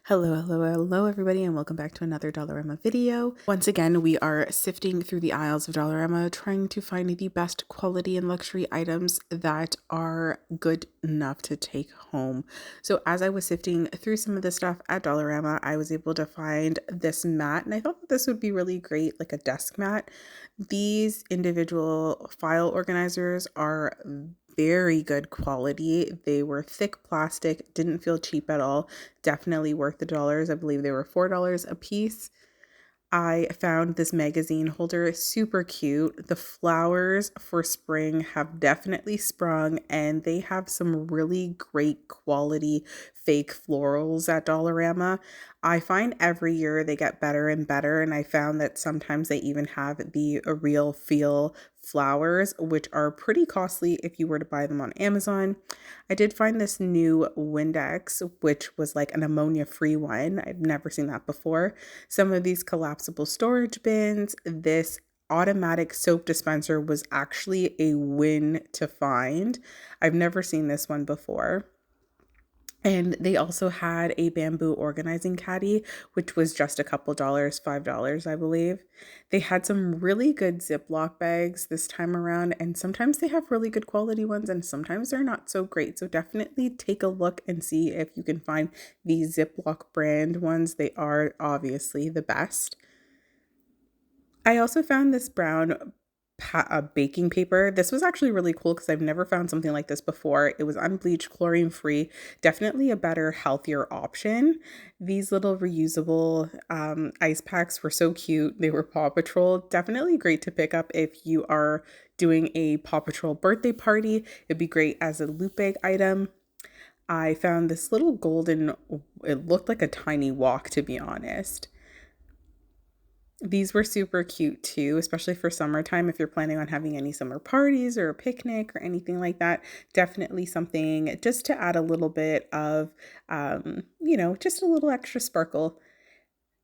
Hello everybody, and welcome back to another Dollarama video. Once again, we are sifting through the aisles of Dollarama, trying to find the best quality and luxury items that are good enough to take home. So as I was sifting through some of the stuff at Dollarama, I was able to find this mat, and I thought that this would be really great, like a desk mat. These individual file organizers are very good quality. They were thick plastic, didn't feel cheap at all. Definitely worth the dollars. I believe they were $4 a piece. I found this magazine holder super cute. The flowers for spring have definitely sprung, and they have some really great quality fake florals at Dollarama. I find every year they get better and better, and I found that sometimes they even have the real feel flowers, which are pretty costly if you were to buy them on Amazon. I did find this new Windex, which was like an ammonia-free one. I've never seen that before. Some of these collapsible storage bins. This automatic soap dispenser was actually a win to find. I've never seen this one before. And they also had a bamboo organizing caddy, which was just a couple dollars, $5, I believe. They had some really good Ziploc bags this time around, and sometimes they have really good quality ones, and sometimes they're not so great. So definitely take a look and see if you can find the Ziploc brand ones. They are obviously the best. I also found this brown baking paper. This was actually really cool because I've never found something like this before. It was unbleached, chlorine free, definitely a better, healthier option. These little reusable ice packs were so cute. They were Paw Patrol. Definitely great to pick up if you are doing a Paw Patrol birthday party. It'd be great as a loot bag item. I found this little golden, it looked like a tiny wok, to be honest. These were super cute too, especially for summertime. If you're planning on having any summer parties or a picnic or anything like that, definitely something just to add a little bit of, just a little extra sparkle.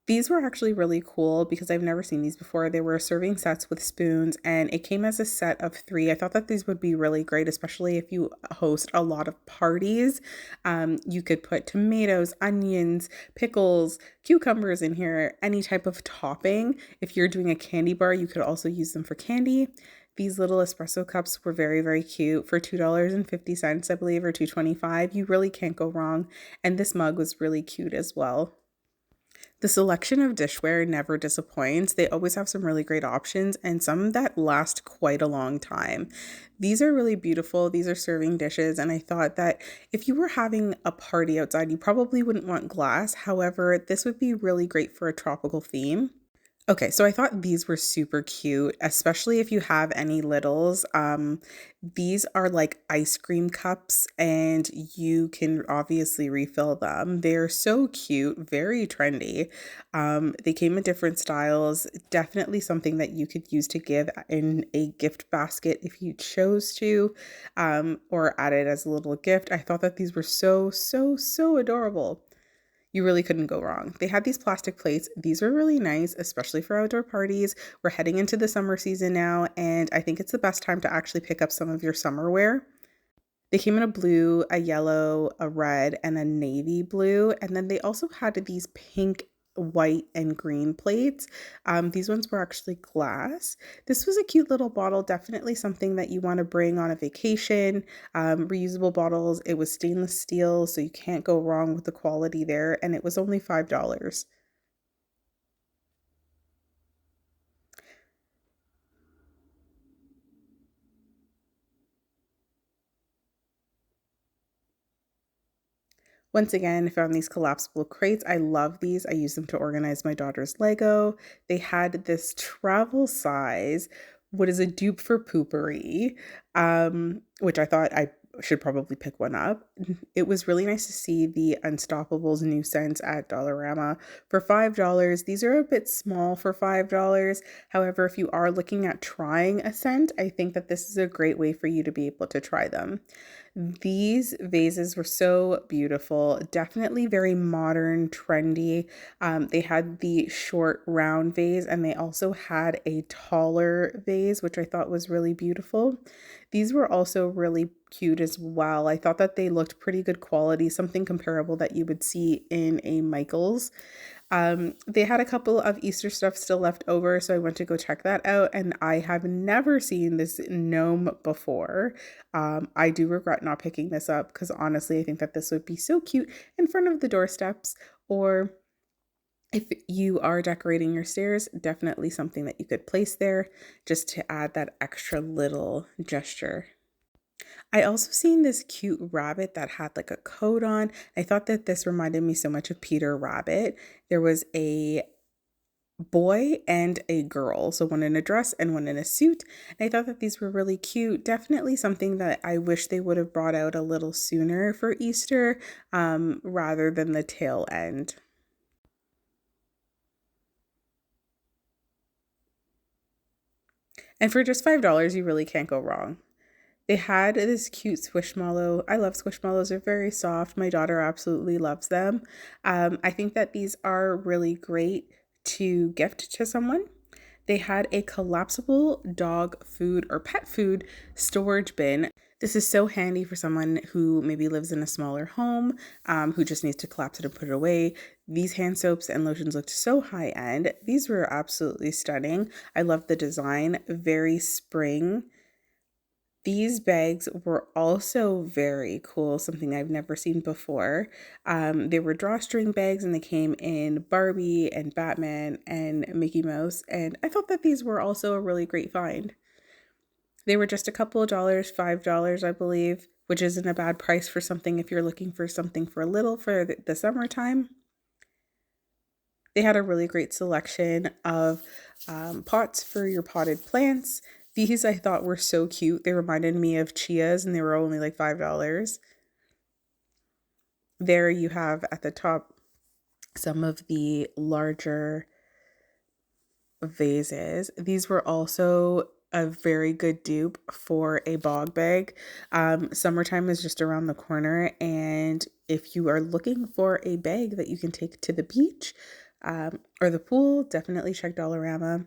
These were actually really cool because I've never seen these before. They were serving sets with spoons, and it came as a set of 3. I thought that these would be really great, especially if you host a lot of parties. You could put tomatoes, onions, pickles, cucumbers in here, any type of topping. If you're doing a candy bar, you could also use them for candy. These little espresso cups were very, very cute for $2.50, I believe, or $2.25. You really can't go wrong. And this mug was really cute as well. The selection of dishware never disappoints. They always have some really great options and some that last quite a long time. These are really beautiful. These are serving dishes, and I thought that if you were having a party outside, you probably wouldn't want glass. However, this would be really great for a tropical theme. Okay, so I thought these were super cute, especially if you have any littles. These are like ice cream cups, and you can obviously refill them. They're so cute, very trendy. They came in different styles. Definitely something that you could use to give in a gift basket if you chose to, or add it as a little gift. I thought that these were so, so, so adorable. You really couldn't go wrong. They had these plastic plates. These were really nice, especially for outdoor parties. We're heading into the summer season now, and I think it's the best time to actually pick up some of your summer wear. They came in a blue, a yellow, a red, and a navy blue. And then they also had these pink, white, and green plates. These ones were actually glass. This was a cute little bottle, definitely something that you want to bring on a vacation. Reusable bottles. It was stainless steel, so you can't go wrong with the quality there. And it was only $5. Once again, I found these collapsible crates. I love these. I use them to organize my daughter's Lego. They had this travel size, what is a dupe for poopery, which I thought I should probably pick one up. It was really nice to see the Unstoppables new scents at Dollarama for $5. These are a bit small for $5. However, if you are looking at trying a scent, I think that this is a great way for you to be able to try them. These vases were so beautiful, definitely very modern, trendy. They had the short round vase, and they also had a taller vase, which I thought was really beautiful. These were also really cute as well. I thought that they looked pretty good quality, something comparable that you would see in a Michael's. They had a couple of Easter stuff still left over, so I went to go check that out, and I have never seen this gnome before. I do regret not picking this up because honestly, I think that this would be so cute in front of the doorsteps, or if you are decorating your stairs, definitely something that you could place there just to add that extra little gesture. I also seen this cute rabbit that had like a coat on. I thought that this reminded me so much of Peter Rabbit. There was a boy and a girl, so one in a dress and one in a suit. And I thought that these were really cute. Definitely something that I wish they would have brought out a little sooner for Easter, rather than the tail end. And for just $5, you really can't go wrong. They had this cute squishmallow. I love squishmallows. They're very soft. My daughter absolutely loves them. I think that these are really great to gift to someone. They had a collapsible dog food or pet food storage bin. This is so handy for someone who maybe lives in a smaller home, who just needs to collapse it and put it away. These hand soaps and lotions looked so high end. These were absolutely stunning. I love the design, very spring. These bags were also very cool, something I've never seen before. They were drawstring bags and they came in Barbie and Batman and Mickey Mouse. And I thought that these were also a really great find. They were just a couple of dollars, $5, I believe, which isn't a bad price for something if you're looking for something for a little for the summertime. They had a really great selection of pots for your potted plants. These I thought were so cute. They reminded me of chias and they were only like $5. There you have at the top some of the larger vases. These were also a very good dupe for a bog bag. Summertime is just around the corner, and if you are looking for a bag that you can take to the beach or the pool, definitely check Dollarama.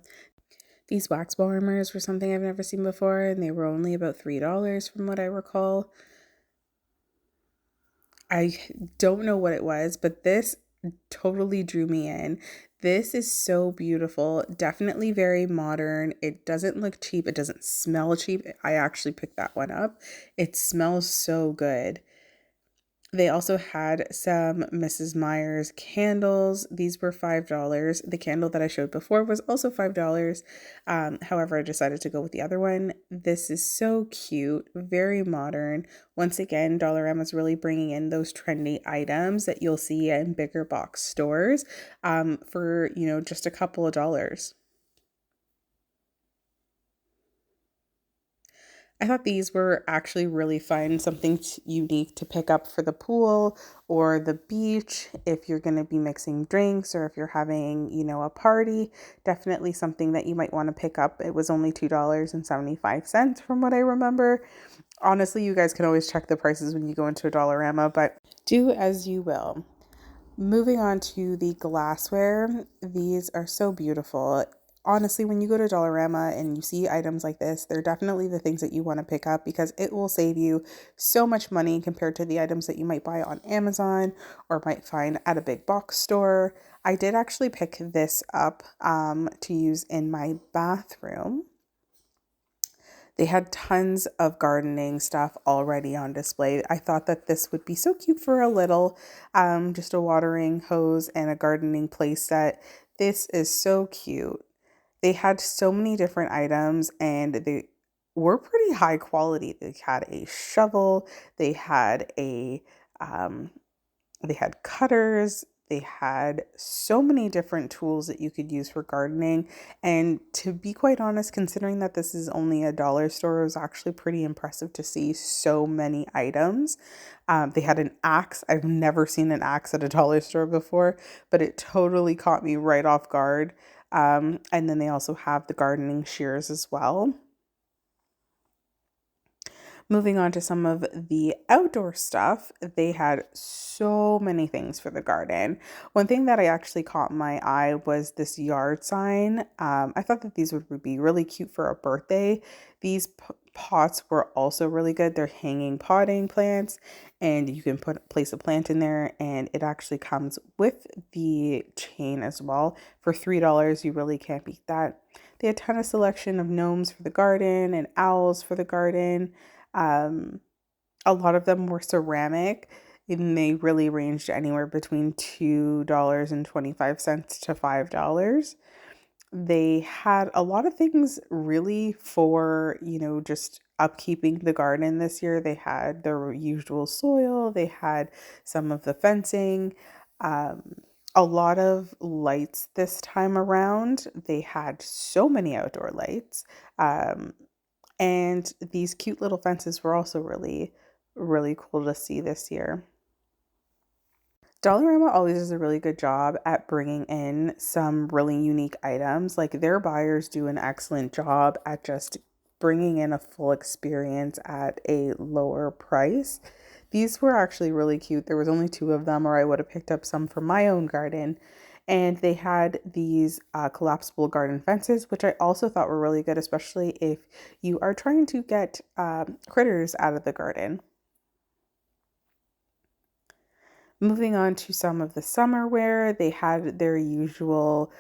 These wax warmers were something I've never seen before, and they were only about $3 from what I recall. I don't know what it was, but this totally drew me in. This is so beautiful, definitely very modern. It doesn't look cheap, it doesn't smell cheap. I actually picked that one up. It smells so good. They also had some Mrs. Meyer's candles. These were $5. The candle that I showed before was also $5. However, I decided to go with the other one. This is so cute, very modern. Once again, Dollarama is really bringing in those trendy items that you'll see in bigger box stores for, just a couple of dollars. I thought these were actually really fun, something unique to pick up for the pool or the beach if you're going to be mixing drinks or if you're having, a party. Definitely something that you might want to pick up. It was only $2.75 from what I remember. Honestly, you guys can always check the prices when you go into a Dollarama, but do as you will. Moving on to the glassware, these are so beautiful. Honestly, when you go to Dollarama and you see items like this, they're definitely the things that you want to pick up because it will save you so much money compared to the items that you might buy on Amazon or might find at a big box store. I did actually pick this up to use in my bathroom. They had tons of gardening stuff already on display. I thought that this would be so cute for a little, just a watering hose and a gardening place set. This is so cute. They had so many different items and they were pretty high quality. They had a shovel, they had um, they had cutters, they had so many different tools that you could use for gardening. And to be quite honest, considering that this is only a dollar store, it was actually pretty impressive to see so many items. They had an axe. I've never seen an axe at a dollar store before, but it totally caught me right off guard. And then they also have the gardening shears as well. Moving on to some of the outdoor stuff, they had so many things for the garden. One thing that I actually caught my eye was this yard sign. I thought that these would be really cute for a birthday. These Pots were also really good. They're hanging potting plants, and you can place a plant in there, and it actually comes with the chain as well. For $3, you really can't beat that. They had a ton of selection of gnomes for the garden and owls for the garden. A lot of them were ceramic, and they really ranged anywhere between $2.25 to $5. They had a lot of things really for, just upkeeping the garden this year. They had their usual soil, they had some of the fencing, a lot of lights this time around. They had so many outdoor lights. Um, and these cute little fences were also really, really cool to see this year. Dollarama always does a really good job at bringing in some really unique items. Like their buyers do an excellent job at just bringing in a full experience at a lower price. These were actually really cute. There was only two of them, or I would have picked up some for my own garden. And they had these collapsible garden fences, which I also thought were really good, especially if you are trying to get critters out of the garden. Moving on to some of the summer wear, they had their usual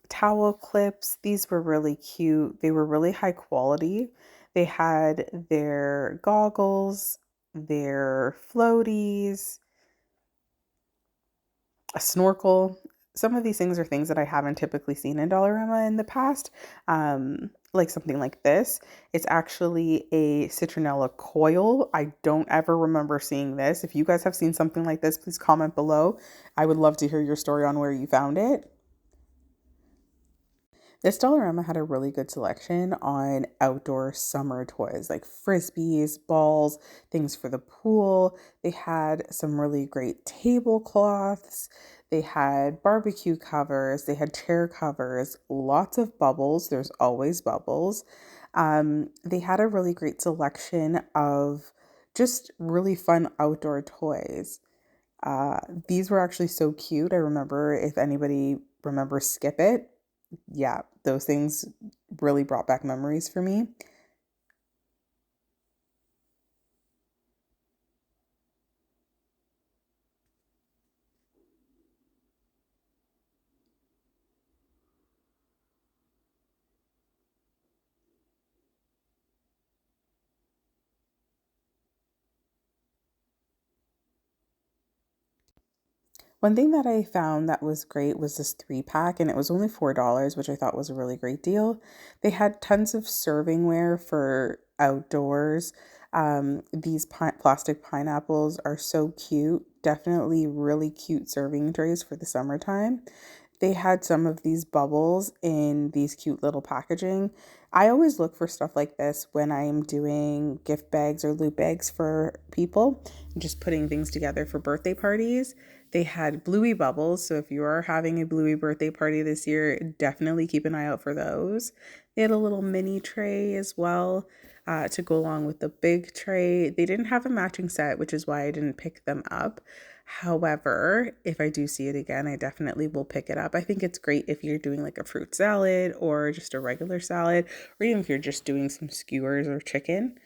towel clips. These were really cute. They were really high quality. They had their goggles, their floaties, a snorkel. Some of these things are things that I haven't typically seen in Dollarama in the past. Like something like this. It's actually a citronella coil. I don't ever remember seeing this. If you guys have seen something like this, please comment below. I would love to hear your story on where you found it. This Dollarama had a really good selection on outdoor summer toys like frisbees, balls, things for the pool. They had some really great tablecloths. They had barbecue covers. They had chair covers, lots of bubbles. There's always bubbles. They had a really great selection of just really fun outdoor toys. Uh, these were actually so cute. I remember, if anybody remembers Skip It, yeah, those things really brought back memories for me. One thing that I found that was great was this 3 pack, and it was only $4, which I thought was a really great deal. They had tons of servingware for outdoors. These plastic pineapples are so cute. Definitely really cute serving trays for the summertime. They had some of these bubbles in these cute little packaging. I always look for stuff like this when I'm doing gift bags or loot bags for people, just putting things together for birthday parties. They had bluey bubbles, so if you are having a bluey birthday party this year, definitely keep an eye out for those. They had a little mini tray as well to go along with the big tray. They didn't have a matching set, which is why I didn't pick them up. However, if I do see it again, I definitely will pick it up. I think it's great if you're doing like a fruit salad or just a regular salad, or even if you're just doing some skewers or chicken.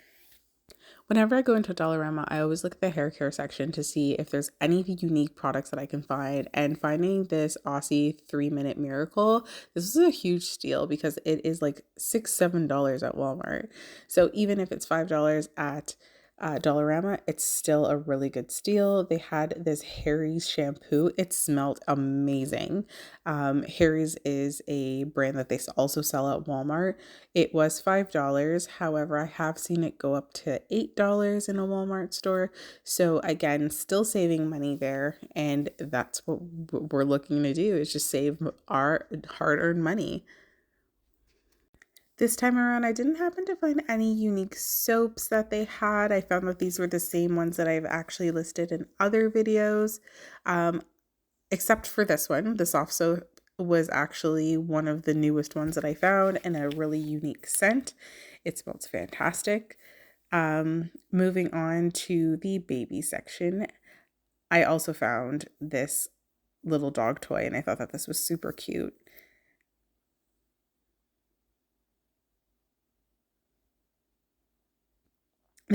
Whenever I go into Dollarama, I always look at the hair care section to see if there's any unique products that I can find. And finding this Aussie 3 Minute Miracle, this is a huge steal because it is like $6, $7 at Walmart. So even if it's $5 at Dollarama, it's still a really good steal. They had this Harry's shampoo. It smelled amazing. Harry's is a brand that they also sell at Walmart. It was $5. However, I have seen it go up to $8 in a Walmart store. So again, still saving money there. And that's what we're looking to do, is just save our hard-earned money. This time around, I didn't happen to find any unique soaps that they had. I found that these were the same ones that I've actually listed in other videos, um, except for this one. The soft soap was actually one of the newest ones that I found, and a really unique scent. It smells fantastic. Moving on to the baby section, I also found this little dog toy, and I thought that this was super cute.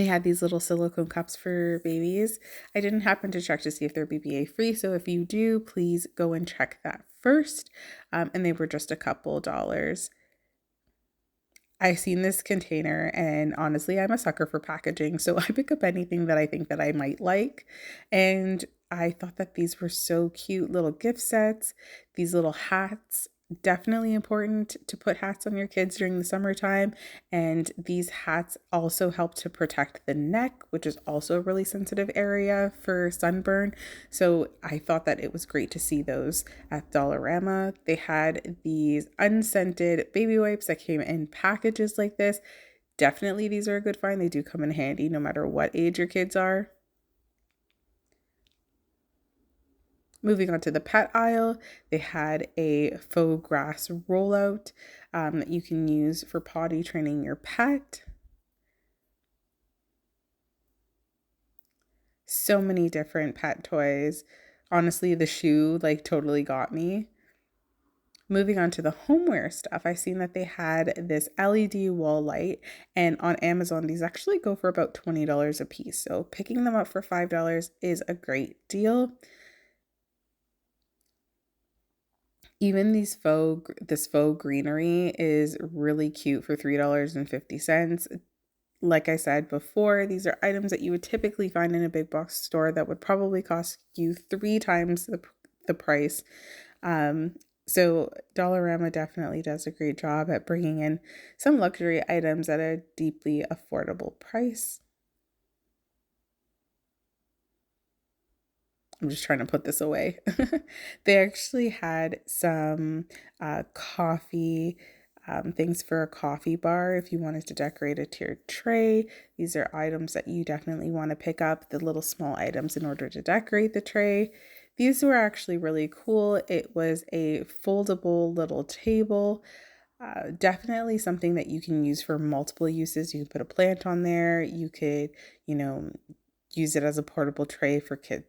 They had these little silicone cups for babies. I didn't happen to check to see if they're BPA free, so if you do, please go and check that first. And they were just a couple dollars. I seen this container, and honestly, I'm a sucker for packaging, so I pick up anything that I think that I might like. And I thought that these were so cute, little gift sets, these little hats. Definitely important to put hats on your kids during the summertime. And these hats also help to protect the neck, which is also a really sensitive area for sunburn. So I thought that it was great to see those at Dollarama. They had these unscented baby wipes that came in packages like this. Definitely these are a good find. They do come in handy no matter what age your kids are. Moving on to the pet aisle, they had a faux grass rollout that you can use for potty training your pet. So many different pet toys. Honestly, the shoe like totally got me. Moving on to the homeware stuff, I seen that they had this LED wall light, and on Amazon, these actually go for about $20 a piece. So picking them up for $5 is a great deal. Even this faux greenery is really cute for $3.50. Like I said before, these are items that you would typically find in a big box store that would probably cost you 3 times the price. So Dollarama definitely does a great job at bringing in some luxury items at a deeply affordable price. I'm just trying to put this away. They actually had some coffee things for a coffee bar if you wanted to decorate a tiered tray. These are items that you definitely want to pick up, the little small items in order to decorate the tray. These were actually really cool. It was a foldable little table. Definitely something that you can use for multiple uses. You could put a plant on there. You could, you know, use it as a portable tray for kids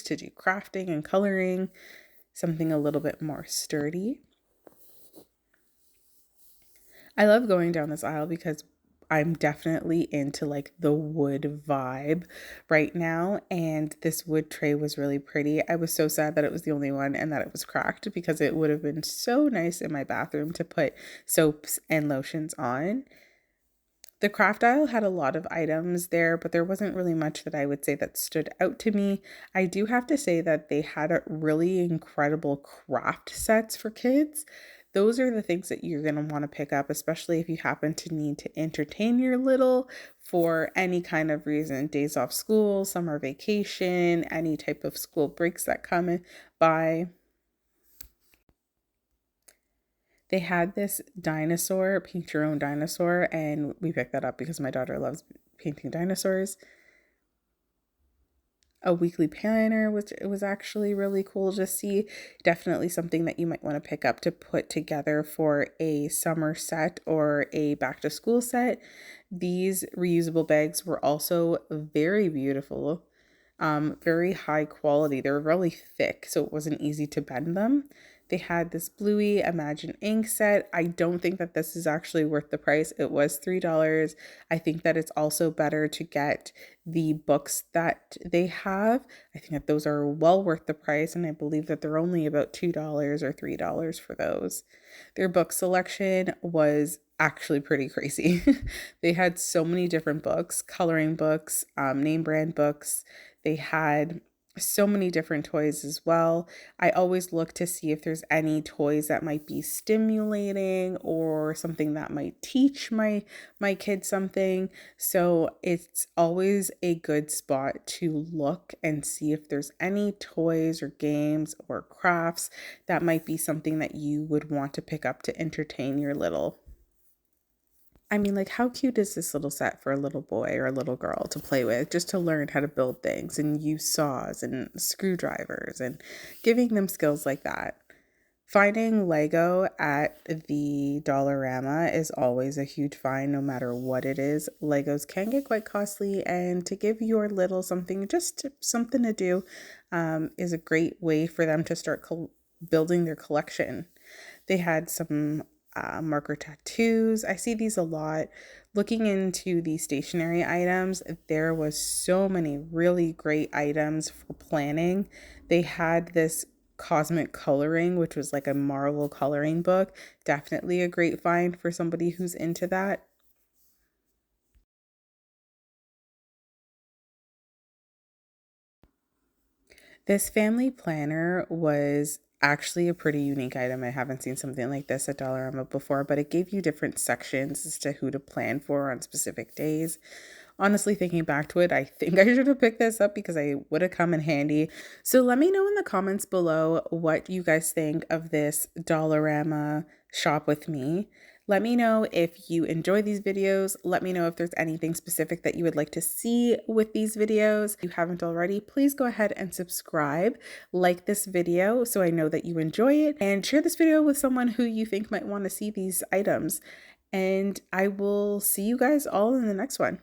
to do crafting and coloring, something a little bit more sturdy. I love going down this aisle because I'm definitely into like the wood vibe right now, and this wood tray was really pretty. I was so sad that it was the only one and that it was cracked because it would have been so nice in my bathroom to put soaps and lotions on. The craft aisle had a lot of items there, but there wasn't really much that I would say that stood out to me. I do have to say that they had a really incredible craft sets for kids. Those are the things that you're going to want to pick up, especially if you happen to need to entertain your little for any kind of reason, days off school, summer vacation, any type of school breaks that come by. They had this dinosaur, paint your own dinosaur, and we picked that up because my daughter loves painting dinosaurs. A weekly planner, which it was actually really cool to see. Definitely something that you might want to pick up to put together for a summer set or a back to school set. These reusable bags were also very beautiful, very high quality. They were really thick, so it wasn't easy to bend them. They had this Bluey Imagine ink set. I don't think that this is actually worth the price. It was $3. I think that it's also better to get the books that they have. I think that those are well worth the price, and I believe that they're only about $2 or $3 for those. Their book selection was actually pretty crazy. They had so many different books, coloring books, name brand books. They had so many different toys as well. I always look to see if there's any toys that might be stimulating or something that might teach my kids something. So it's always a good spot to look and see if there's any toys or games or crafts that might be something that you would want to pick up to entertain your little. I mean, like, how cute is this little set for a little boy or a little girl to play with, just to learn how to build things and use saws and screwdrivers and giving them skills like that. Finding Lego at the Dollarama is always a huge find, no matter what it is. Legos can get quite costly, and to give your little something, something to do, is a great way for them to start building their collection. They had some marker tattoos. I see these a lot. Looking into the stationery items, there was so many really great items for planning. They had this cosmic coloring, which was like a marble coloring book. Definitely a great find for somebody who's into that. This family planner was actually a pretty unique item. I haven't seen something like this at Dollarama before, but it gave you different sections as to who to plan for on specific days. Honestly, thinking back to it, I think I should have picked this up because I would have come in handy. So let me know in the comments below what you guys think of this Dollarama shop with me. Let me know if you enjoy these videos. Let me know if there's anything specific that you would like to see with these videos. If you haven't already, please go ahead and subscribe, like this video so I know that you enjoy it, and share this video with someone who you think might want to see these items. And I will see you guys all in the next one.